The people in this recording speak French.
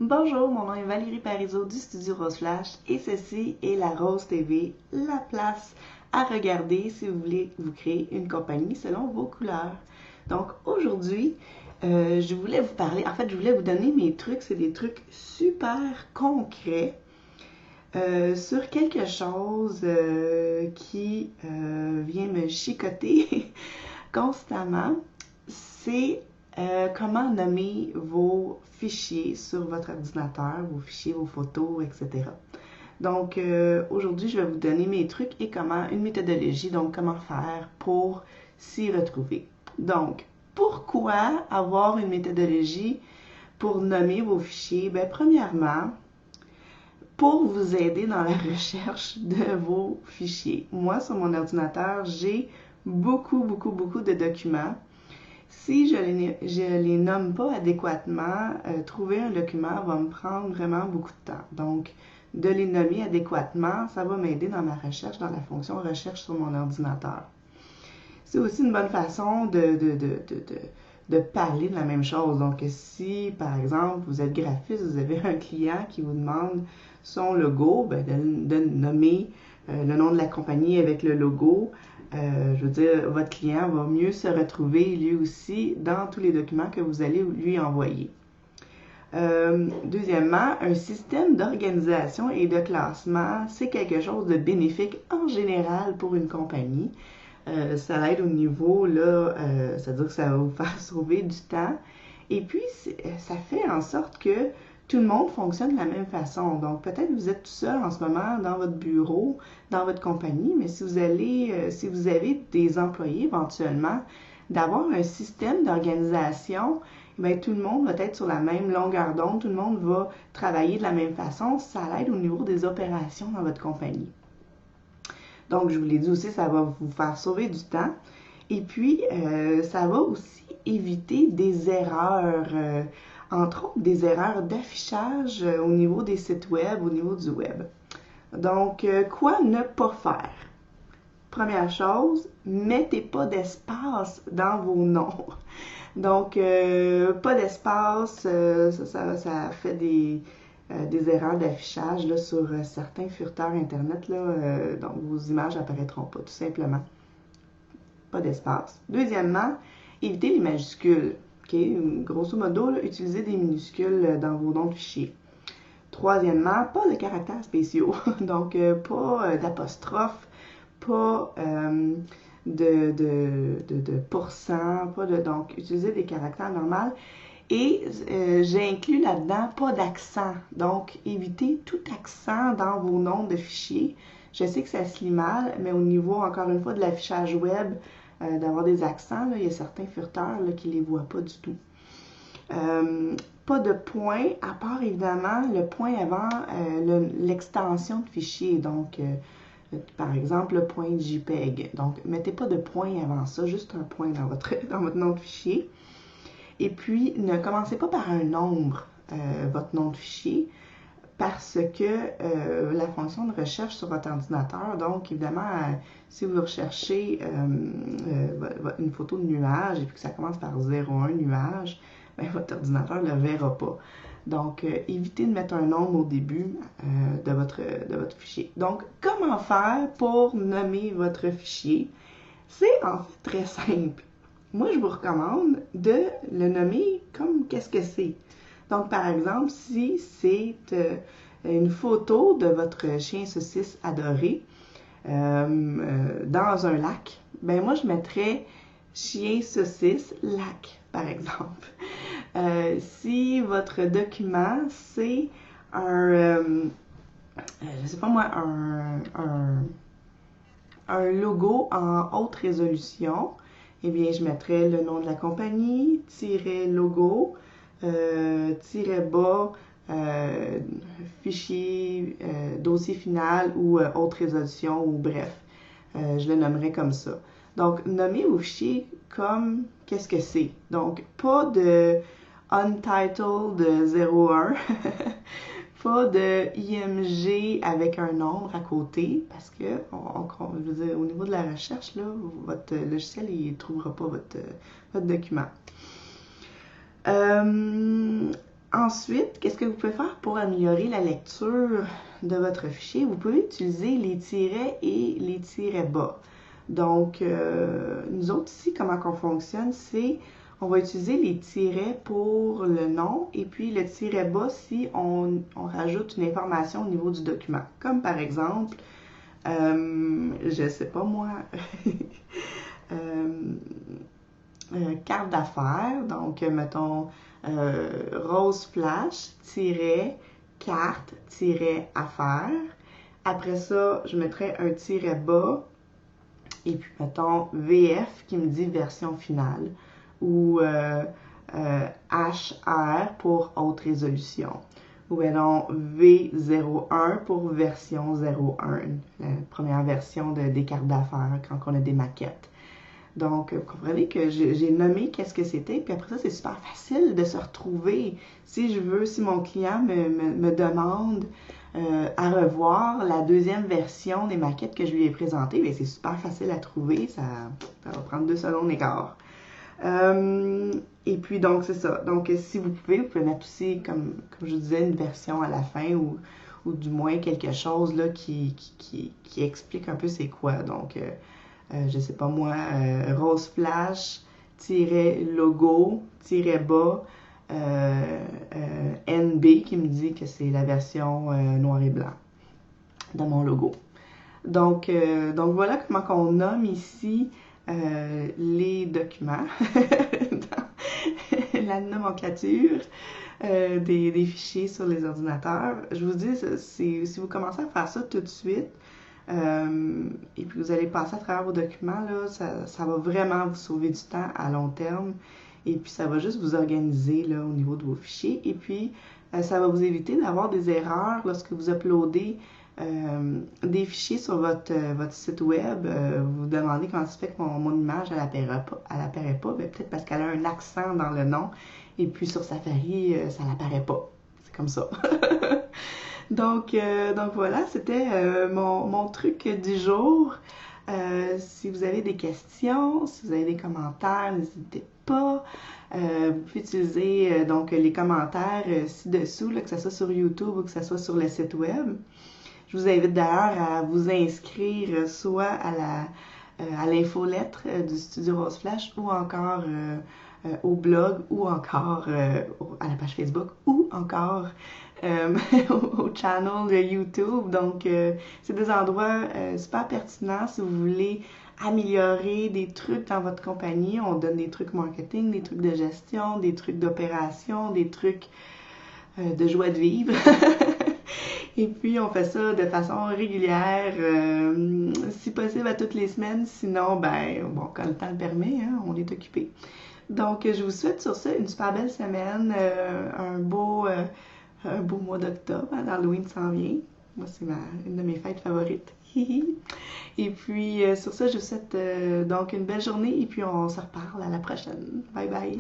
Bonjour, mon nom est Valérie Parizeau du Studio Rose Flash et ceci est la Rose TV, la place à regarder si vous voulez vous créer une compagnie selon vos couleurs. Donc aujourd'hui, je voulais vous parler, je voulais vous donner mes trucs, c'est des trucs super concrets sur quelque chose qui vient me chicoter constamment. C'est comment nommer vos fichiers sur votre ordinateur, vos fichiers, vos photos, etc. Donc, aujourd'hui, je vais vous donner mes trucs et une méthodologie, donc comment faire pour s'y retrouver. Donc, pourquoi avoir une méthodologie pour nommer vos fichiers? Bien, premièrement, pour vous aider dans la recherche de vos fichiers. Moi, sur mon ordinateur, j'ai beaucoup de documents. Si je les nomme pas adéquatement, trouver un document va me prendre vraiment beaucoup de temps. Donc, de les nommer adéquatement, ça va m'aider dans ma recherche, dans la fonction recherche sur mon ordinateur. C'est aussi une bonne façon de parler de la même chose. Donc, si, par exemple, vous êtes graphiste, vous avez un client qui vous demande son logo, ben de nommer le nom de la compagnie avec le logo. Je veux dire, votre client va mieux se retrouver lui aussi dans tous les documents que vous allez lui envoyer. Deuxièmement, un système d'organisation et de classement, c'est quelque chose de bénéfique en général pour une compagnie. Ça aide au niveau, là, c'est-à-dire que ça va vous faire sauver du temps. Et puis, ça fait en sorte que tout le monde fonctionne de la même façon. Donc, peut-être que vous êtes tout seul en ce moment dans votre bureau, dans votre compagnie, mais si vous avez des employés éventuellement, d'avoir un système d'organisation, bien, tout le monde va être sur la même longueur d'onde, tout le monde va travailler de la même façon. Ça aide au niveau des opérations dans votre compagnie. Donc, je vous l'ai dit aussi, ça va vous faire sauver du temps. Et puis, ça va aussi éviter des erreurs, entre autres des erreurs d'affichage au niveau des sites web, au niveau du web. Donc, quoi ne pas faire? Première chose, mettez pas d'espace dans vos noms. Donc, pas d'espace, ça fait des erreurs d'affichage là, sur certains furteurs Internet. Là, donc, vos images apparaîtront pas, tout simplement. Pas d'espace. Deuxièmement, évitez les majuscules. Okay? Grosso modo, là, utilisez des minuscules dans vos noms de fichiers. Troisièmement, pas de caractères spéciaux. Donc, pas d'apostrophe, pas de pourcent, donc, utilisez des caractères normaux. Et j'inclus là-dedans pas d'accent. Donc, évitez tout accent dans vos noms de fichiers. Je sais que ça se lit mal, mais au niveau, encore une fois, de l'affichage web, d'avoir des accents, là, il y a certains furteurs là, qui ne les voient pas du tout. Pas de point, à part évidemment le point avant l'extension de fichier. Donc, par exemple, le point JPEG. Donc, mettez pas de point avant ça, juste un point dans votre nom de fichier. Et puis, ne commencez pas par un nombre, votre nom de fichier, parce que la fonction de recherche sur votre ordinateur, donc évidemment, si vous recherchez une photo de nuage et puis que ça commence par 01 nuage, bien, votre ordinateur ne le verra pas. Donc, évitez de mettre un nombre au début de votre fichier. Donc, comment faire pour nommer votre fichier? C'est en fait très simple. Moi, je vous recommande de le nommer comme qu'est-ce que c'est. Donc, par exemple, si c'est une photo de votre chien saucisse adoré dans un lac, ben moi, je mettrais chien saucisse lac, par exemple. Si votre document, c'est je sais pas moi, un logo en haute résolution, eh bien, je mettrais le nom de la compagnie, logo, bas, fichier, dossier final ou haute résolution ou bref. Je le nommerais comme ça. Donc, nommez vos fichiers comme qu'est-ce que c'est. Donc, pas de untitled 01, pas de IMG avec un nombre à côté, parce que, je veux dire, au niveau de la recherche, là, votre logiciel, il ne trouvera pas votre document. Ensuite, qu'est-ce que vous pouvez faire pour améliorer la lecture de votre fichier? Vous pouvez utiliser les tirets et les tirets bas. Donc, nous autres ici, comment qu'on fonctionne, c'est on va utiliser les tirets pour le nom et puis le tiret bas si on rajoute une information au niveau du document. Comme par exemple, je sais pas moi, carte d'affaires, donc mettons rose flash, carte, affaires. Après ça, je mettrai un tiret bas et puis mettons VF qui me dit version finale ou HR pour haute résolution ou bien V01 pour version 01, la première version des cartes d'affaires quand on a des maquettes. Donc, vous comprenez que j'ai nommé qu'est-ce que c'était, puis après ça, c'est super facile de se retrouver. Si mon client me demande à revoir la deuxième version des maquettes que je lui ai présentées, bien, c'est super facile à trouver, ça va prendre 2 secondes et quart. Et puis, donc, c'est ça. Donc, si vous pouvez mettre aussi, comme je vous disais, une version à la fin ou du moins quelque chose là, qui explique un peu c'est quoi. Donc, je sais pas moi, rose flash, logo, bas, NB qui me dit que c'est la version noir et blanc de mon logo. Donc voilà comment on nomme ici les documents dans la nomenclature des fichiers sur les ordinateurs. Je vous dis, si vous commencez à faire ça tout de suite, et puis vous allez passer à travers vos documents, là, ça va vraiment vous sauver du temps à long terme. Et puis ça va juste vous organiser là, au niveau de vos fichiers. Et puis ça va vous éviter d'avoir des erreurs lorsque vous uploadez des fichiers sur votre site web. Vous vous demandez comment ça se fait que mon image elle apparaît pas. Ben, peut-être parce qu'elle a un accent dans le nom. Et puis sur Safari, ça n'apparaît pas. C'est comme ça. Donc voilà, c'était mon truc du jour. Si vous avez des questions, si vous avez des commentaires, n'hésitez pas. Vous pouvez utiliser donc les commentaires ci-dessous, là, que ce soit sur YouTube ou que ce soit sur le site web. Je vous invite d'ailleurs à vous inscrire soit à l'infolettre du Studio Rose Flash ou encore au blog ou encore à la page Facebook ou encore au channel YouTube. Donc, c'est des endroits super pertinents si vous voulez améliorer des trucs dans votre compagnie. On donne des trucs marketing, des trucs de gestion, des trucs d'opération, des trucs de joie de vivre. Et puis, on fait ça de façon régulière, si possible à toutes les semaines. Sinon, ben, bon, quand le temps le permet, hein, on est occupé. Donc, je vous souhaite sur ça une super belle semaine, un beau mois d'octobre. Hein, Halloween s'en vient. Moi, c'est une de mes fêtes favorites. Et puis, sur ça, je vous souhaite donc une belle journée et puis on se reparle à la prochaine. Bye bye!